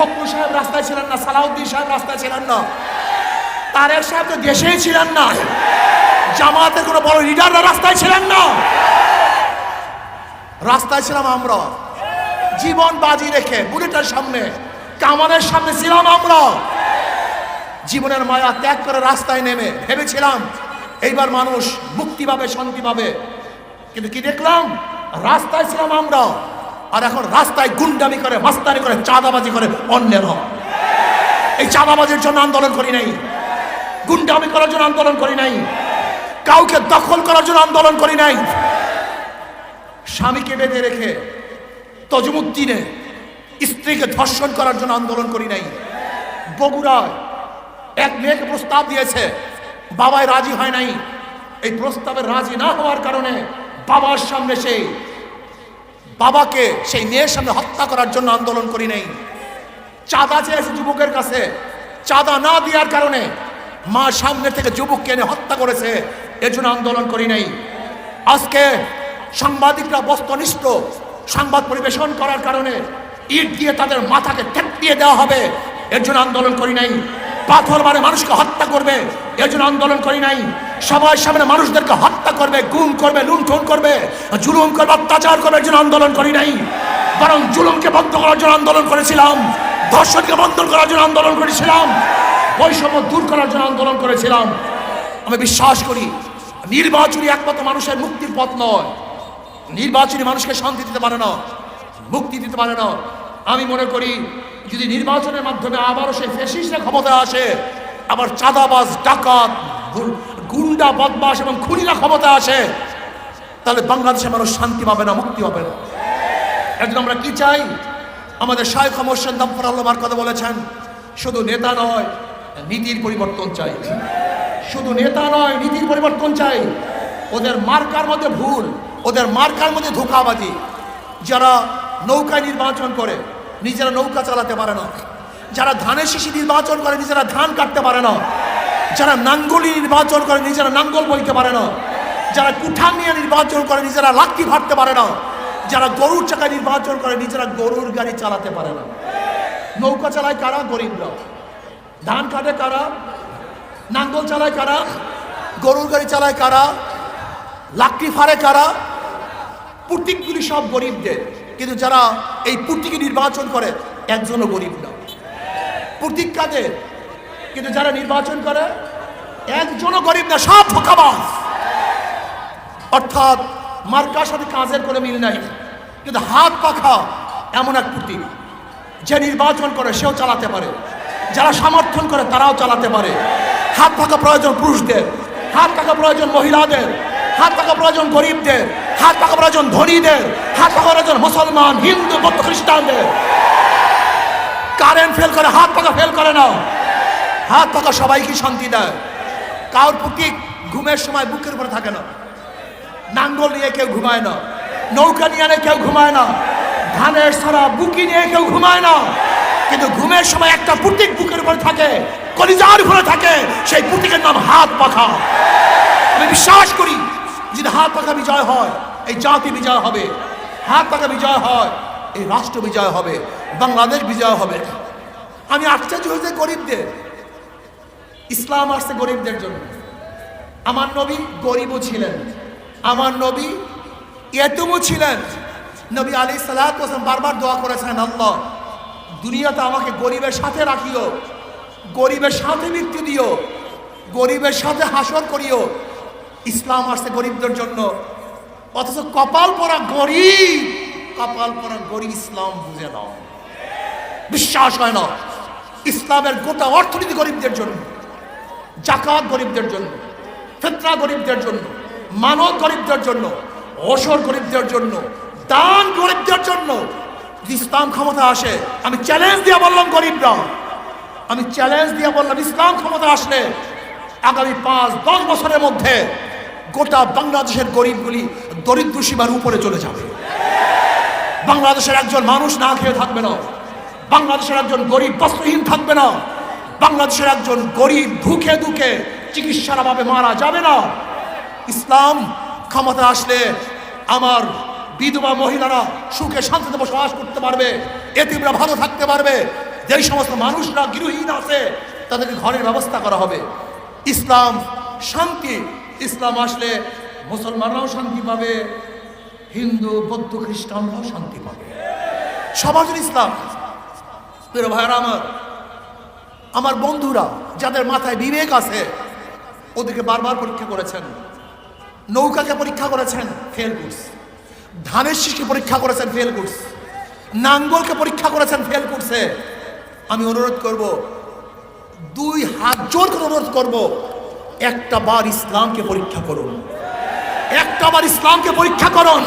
ফখরুল সাহেব রাস্তায় ছিলেন না, সালাউদ্দিন সাহেব রাস্তায় ছিলেন না, তারেক সাহেব তো দেশেই ছিলেন না, জামাতের কোনো বড় লিডাররা রাস্তায় ছিলেন না, রাস্তায় ছিলাম আমরা। জীবন বাজি রেখে বুলেটের সামনে, কামানের সামনে ছিলাম আমরা। জীবনের মায়া ত্যাগ করে রাস্তায় নেমে ভেবেছিলাম এইবার মানুষ মুক্তি পাবে, শান্তি পাবে। কিন্তু কি দেখলাম? রাস্তায় ছিলাম আমরা, আর এখন রাস্তায় গুন্ডামি করে, মাস্তানি করে, চাঁদাবাজি করে অন্যের। এই চাঁদাবাজির জন্য আন্দোলন করি নাই, গুন্ডামি করার জন্য আন্দোলন করি নাই, কাউকে দখল করার জন্য আন্দোলন করি নাই। স্বামীকে বেঁধে রেখে তজুমুদ্দিনে স্ত্রীকে ধর্ষণ করার জন্য আন্দোলন করি নাই। বগুড়ায় এক মেয়েকে প্রস্তাব দিয়েছে, বাবাই রাজি হয় নাই। এই প্রস্তাবে রাজি না হওয়ার কারণে বাবার সামনে বাবাকে সেই মেয়ের সামনে হত্যা করার জন্য আন্দোলন করি নাই। চাঁদা চেয়েছে যুবকের কাছে, চাঁদা না দেওয়ার কারণে মা সামনে থেকে যুবককে এনে হত্যা করেছে, এর জন্য আন্দোলন করি নাই। আজকে সাংবাদিকরা বস্তুনিষ্ঠ সংবাদ পরিবেশন করার কারণে ইট দিয়ে তাদের মাথাকে ঠেকিয়ে দেওয়া হবে, এর জন্য আন্দোলন করি নাই। পাথর মারে মানুষকে হত্যা করবে, এর জন্য আন্দোলন করি নাই। সবার সামনে মানুষদেরকে হত্যা করবে, গুম করবে, লুণ্ঠন করবে, জুলুম করবে, অত্যাচার করবে, এর জন্য আন্দোলন করি নাই। বরং জুলুমকে বন্ধ করার জন্য আন্দোলন করেছিলাম, ধর্ষণকে বন্ধ করার জন্য আন্দোলন করেছিলাম, বৈষম্য দূর করার জন্য আন্দোলন করেছিলাম। আমি বিশ্বাস করি নির্বাচনী একমাত্র মানুষের মুক্তির পথ নয়। নির্বাচনী মানুষকে শান্তি দিতে পারে না, মুক্তি দিতে পারে না। আমি মনে করি যদি নির্বাচনের মাধ্যমে আবারও সেই ফ্যাসিস্টরা ক্ষমতায় আসে, আবার চাঁদাবাজ, ডাকাত, গুন্ডা, বদমাশ এবং খুনিরা ক্ষমতায় আসে, তাহলে বাংলাদেশের মানুষ শান্তি পাবে না, মুক্তি পাবে না। একজন আমরা কি চাই? আমাদের শায়খ মোহসেন দাম্পার কথা বলেছেন, শুধু নেতা নয় নীতির পরিবর্তন চাই, শুধু নেতা নয় নীতির পরিবর্তন চাই। ওদের মার্কার মধ্যে ভুল, ওদের মার্কার মধ্যে ধোঁকাবাজি। যারা নৌকায় নির্বাচন করে নিজেরা নৌকা চালাতে পারে না, যারা ধানের শীষে নির্বাচন করে নিজেরা ধান কাটতে পারে না, যারা নাঙ্গলি নির্বাচন করে নিজেরা নাঙ্গল বইতে পারে না, যারা কুঠার নিয়ে নির্বাচন করে নিজেরা লাঠি ভাটতে পারে না, যারা গরুর চাকায় নির্বাচন করে নিজেরা গরুর গাড়ি চালাতে পারে না। নৌকা চালায় কারা? গরিবরা। ধান কাটে কারা? নাঙ্গল চালায় কারা? গরুর গাড়ি চালায় কারা? লাকড়ি ফাড়ে কারা? প্রতীকগুলি সব গরিবদের, কিন্তু যারা এই প্রতীকে নির্বাচন করে একজনও গরিব না। প্রতীক কাদের? কিন্তু যারা নির্বাচন করে একজনও গরিব না, সব ধোঁকাবাজ। অর্থাৎ মার্কার সাথে কাজের কোনো মিল নাই, কিন্তু হাত পাখা এমন এক প্রতীক, যে নির্বাচন করে সেও চালাতে পারে, যারা সমর্থন করে তারাও চালাতে পারে। হাত পাখা প্রয়োজন পুরুষদের, হাত পাখা প্রয়োজন মহিলাদের, হাত পাখা প্রয়োজন গরিবদের, হাত পাখা প্রয়োজন ধনীদের, হাত পাখা প্রয়োজন মুসলমান, হিন্দু, বৌদ্ধ, খ্রিস্টানদের। কারেন্ট ফেল করে, হাত পাখা ফেল করে না। হাত পাখা সবাইকে শান্তি দেয়। কারোর প্রতীক ঘুমের সময় বুকের উপরে থাকে না, নাঙ্গল নিয়ে কেউ ঘুমায় না, নৌকা নিয়ে কেউ ঘুমায় না, ধানের সারা বুকি নিয়ে কেউ ঘুমায় না, কিন্তু ঘুমের সময় একটা প্রতীক বুকের উপরে থাকে, কলিজার উপরে থাকে, সেই প্রতীকের নাম হাত পাখা। আমি বিশ্বাস করি যদি হাত পাখা বিজয় হয় এই জাতি বিজয় হবে, হাত পাখা বিজয় হয় এই রাষ্ট্র বিজয় হবে, বাংলাদেশ বিজয় হবে। আমি আশ্চর্য হয়েছে গরিবদের। ইসলাম আসছে গরিবদের জন্য। আমার নবী গরিবও ছিলেন, আমার নবী ইয়েতিমও ছিলেন। নবী আলাইহিস সালাতু ওয়াস সালাম বারবার দোয়া করেছেন, আল্লাহ দুনিয়াতে আমাকে গরিবের সাথে রাখিও, গরিবের সাথে মৃত্যু দিও, গরিবের সাথে হাসর করিও। ইসলাম আসছে গরিবদের জন্য, অথচ কপাল পরা গরিব, কপাল পরা গরিব ইসলাম বুঝে না, বিশ্বাস হয় না। ইসলামের গোটা অর্থনীতি গরিবদের জন্য, জাকাত গরিবদের জন্য, ফিতরা গরিবদের জন্য, মানত গরিবদের জন্য, ওশর গরিবদের জন্য, দান গরিবদের জন্য। ইসলাম ক্ষমতা আসে, আমি চ্যালেঞ্জ দিয়ে বললাম গরিবরা, আমি চ্যালেঞ্জ দিয়ে বললাম ইসলাম ক্ষমতা আসলে আগামী 5-10 বছরের মধ্যে গোটা বাংলাদেশের গরিবগুলি দরিদ্র সীমার উপরে চলে যাবে। বাংলাদেশের একজন মানুষ না খেয়ে থাকবে না, বাংলাদেশের একজন গরিব বস্ত্রহীন থাকবে না, বাংলাদেশের একজন গরিব ভুখে দুঃখে চিকিৎসার অভাবে মারা যাবে না। ইসলাম ক্ষমতা আসলে আমার বিধবা মহিলারা সুখে শান্তিতে বসবাস করতে পারবে, এতিমরা ভালো থাকতে পারবে, যেই সমস্ত মানুষরা গৃহহীন আছে তাদেরকে ঘরের ব্যবস্থা করা হবে। ইসলাম শান্তি, ইসলাম আসলে মুসলমানরাও শান্তি পাবে, হিন্দু বৌদ্ধ খ্রিস্টানরাও শান্তি পাবে, সবার জন্য ইসলাম। প্রিয় ভাইরা আমার বন্ধুরা যাদের মাথায় বিবেক আছে ওদেরকে বারবার পরীক্ষা করেছেন, নৌকাকে পরীক্ষা করেছেন, ফেল করছে, ধানের শীষকে পরীক্ষা করেছেন, ফেল করছে, নাঙ্গলকে পরীক্ষা করেছেন, ফেল করছে। আমি অনুরোধ করব, 2 হাত জোর করে অনুরোধ করব, একটা বার ইসলামকে পরীক্ষা করুন, একটা বার ইসলামকে পরীক্ষা করুন।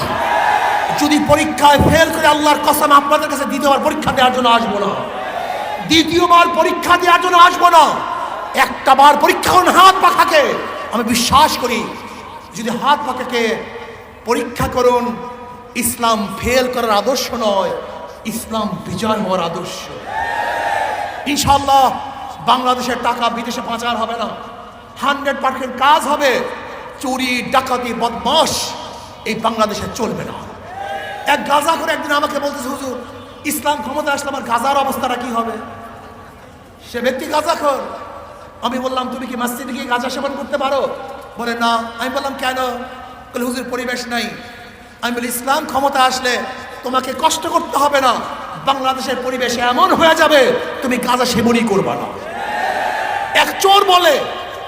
যদি পরীক্ষায় ফেল করে আল্লাহর কসম আপনাদের কাছে দ্বিতীয়বার পরীক্ষা দেওয়ার জন্য আসবো না, দ্বিতীয়বার পরীক্ষা দেওয়ার জন্য আসবো না। একটা বার পরীক্ষা করুন হাত পাখাকে। আমি বিশ্বাস করি যদি হাত পাখাকে পরীক্ষা করুন, ইসলাম ফেল করার আদর্শ নয়, ইসলাম বিজয় হওয়ার আদর্শ। ইনশাআল্লাহ বাংলাদেশের টাকা বিদেশে পাচার হবে না, 100% কাজ হবে। চুরি ডাকাতি বদমাশ এই বাংলাদেশে চলবে না। এক গাজা করে একদিন আমাকে বলতেছে, হুজুর ইসলাম ক্ষমতা আসলে আমার গাজার অবস্থাটা কি হবে? সে ব্যক্তি গাজাখোর। আমি বললাম তুমি কি মসজিদে গিয়ে গাঁজা সেবন করতে পারো? বলে না। আমি বললাম কেন? বলে হুজুর পরিবেশ নাই। আমি বলি ইসলাম ক্ষমতা আসলে তোমাকে কষ্ট করতে হবে না, বাংলাদেশের পরিবেশ এমন হয়ে যাবে তুমি গাঁজা সেবনই করবা না। এক চোর বলে,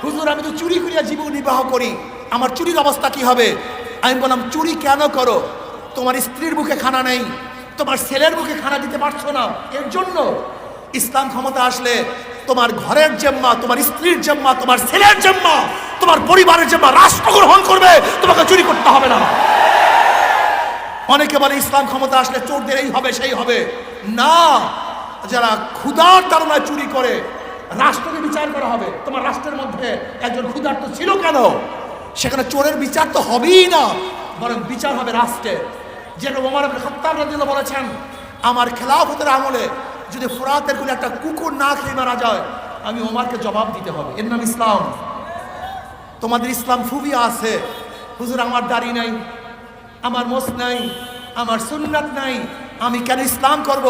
হুজুর আমি তো চুরি করিয়া জীবন নির্বাহ করি, আমার চুরির অবস্থা কি হবে? আমি বললাম চুরি কেন করো? তোমার স্ত্রীর মুখে খানা নেই, তোমার ছেলের মুখে খানা দিতে পারছো না, এর জন্য। ইসলাম ক্ষমতা আসলে তোমার ঘরের জিম্মা, তোমার স্ত্রীর জিম্মা, তোমার ছেলের জিম্মা, তোমার পরিবারের জিম্মা রাষ্ট্র গ্রহণ করবে, তোমাকে চুরি করতে হবে না। অনেকে বলে ইসলাম ক্ষমতা আসলে চোরদের এই হবে সেই হবে না। যারা ক্ষুধার তাড়নায় চুরি করে রাষ্ট্রকে বিচার করা হবে। তোমার রাষ্ট্রের মধ্যে একজন ক্ষুধার্ত ছিল কেন? সেখানে চোরের বিচার তো হবেই না, বরং বিচার হবে রাষ্ট্রের। যেরকম ওমর ইবনে খাত্তাব রাদিয়াল্লাহু বলেছেন, আমার খেলাফতের আমলে যদি ফোরাতের কোন একটা কুকুর না খেয়ে মারা যায়, আমি ওমরকে জবাব দিতে হবে। এর নাম ইসলাম। তোমাদের ইসলাম ফুবিয়া আছে, হুজুর আমার দাড়ি নাই, আমার মোস নাই, আমার সুন্নাত নাই, আমি কেন ইসলাম করব?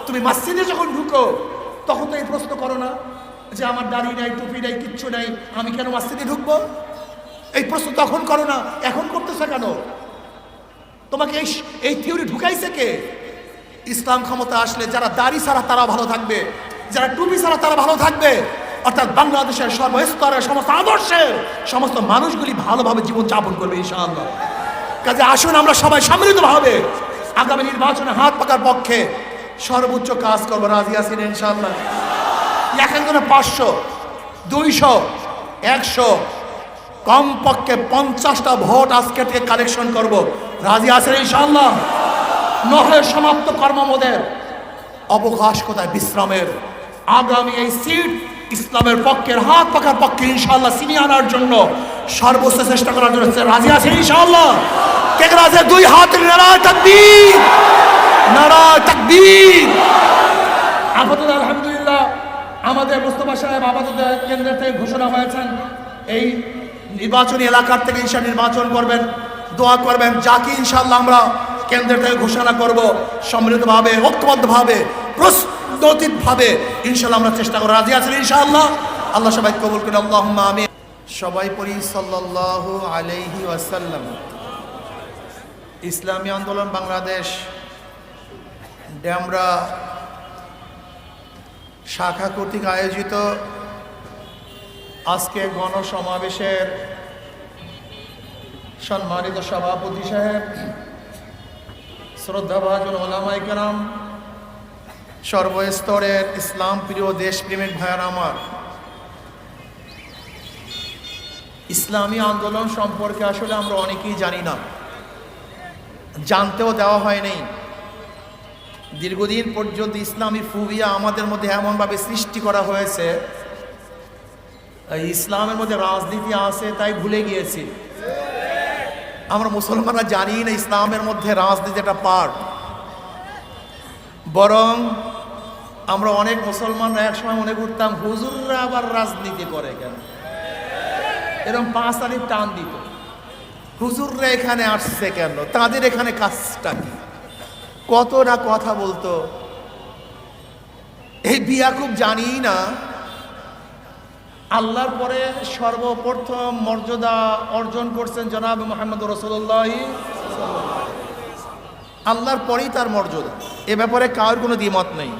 তুমি মসজিদে যখন ঢুকো তখন তো এই প্রশ্ন করো না যে আমার দাড়ি নাই, টুপি নাই, কিচ্ছু নাই, আমি কেন মসজিদে ঢুকবো? এই প্রশ্ন তখন করো না, এখন করতেছো কেন? তোমাকে এই থিওরি ঢুকাইছে কে? ইসলাম ক্ষমতা আসলে যারা দাড়ি ছাড়া তারা ভালো থাকবে, যারা টুপি ছাড়া তারা ভালো থাকবে। অর্থাৎ বাংলাদেশের সর্বস্তরের সমস্ত আদর্শের সমস্ত মানুষগুলি ভালোভাবে জীবন যাপন করবে ইনশাআল্লাহ। কাজে আসুন আমরা সবাই সম্মিলিতভাবে আগামী নির্বাচনে হাত পাকার পক্ষে সর্বোচ্চ কাজ করবো। রাজি আছেন ইনশাআল্লাহ? এখন কোনো 500, 200, 100 কমপক্ষে 50টা ভোট আজকে থেকে কালেকশন করব। রাজি আছেন ইনশাআল্লাহ? নহলে সমাপ্ত কর্মমোদের অবকাশ কোথায় বিশ্রামের? আগামী এই সিট ইসলামের পক্ষের হাত পাকার পক্ষে ইনশাআল্লাহ ছিনিয়ে আনার জন্য সর্বোচ্চ চেষ্টা করার জন্য রাজি আছেন ইনশাআল্লাহ? কে রাজি? 2 হাত নারায়ে তাকবীর, নারায়ে তাকবীর। আপাতত আলহামদুলিল্লাহ আমাদের মোস্তফা সাহেব আপাতত কেন্দ্র থেকে ঘোষণা হয়েছেন, এই নির্বাচনী এলাকার থেকে ইনশাআল্লাহ নির্বাচন করবেন। দোয়া করবেন যাকে ইনশাআল্লাহ আমরা কেন্দ্র থেকে ঘোষণা করব, সম্মিলিতভাবে ঐক্যবদ্ধভাবে প্রস্তুতিভাবে ইনশাআল্লাহ আমরা চেষ্টা করব। রাজি আছেন ইনশাআল্লাহ? আল্লাহ সবাই কবুল করুন, আল্লাহুম্মা আমিন। সবাই পড়ি সাল্লাল্লাহু আলাইহি ওয়াসাল্লাম। ইসলামী আন্দোলন বাংলাদেশ ডেমরা শাখা কর্তৃক আয়োজিত আজকে গণসমাবেশের সম্মানিত সভাপতি সাহেব, শ্রদ্ধাভাজন ওলামায়ে কেরাম, সর্বস্তরের ইসলাম প্রিয় দেশপ্রেমিক ভাইয়ারা আমার, ইসলামী আন্দোলন সম্পর্কে আসলে আমরা অনেকেই জানি না, জানতেও দেওয়া হয়নি। দীর্ঘদিন পর্যন্ত ইসলামী ফুবিয়া আমাদের মধ্যে এমনভাবে সৃষ্টি করা হয়েছে, ইসলামের মধ্যে রাজনীতি আছে তাই ভুলে গিয়েছি। আমরা মুসলমানরা জানি না ইসলামের মধ্যে রাজনীতি একটা পার্ট। বরং আমরা অনেক মুসলমানরা একসময় মনে করতাম হুজুররা আবার রাজনীতি করে কেন, এরকম 5 তারিখ টান দিত। হুজুররা এখানে আসছে কেন, তাদের এখানে কাজটা কি, কত না কথা বলতো। এই বিয়া খুব জানি না আল্লাহর পরে সর্বপ্রথম মর্যাদা অর্জন করছেন জনাব মুহাম্মদ রাসূলুল্লাহ। আল্লাহর পরেই তার মর্যাদা, এ ব্যাপারে কারোর কোনো দ্বিমত নেই।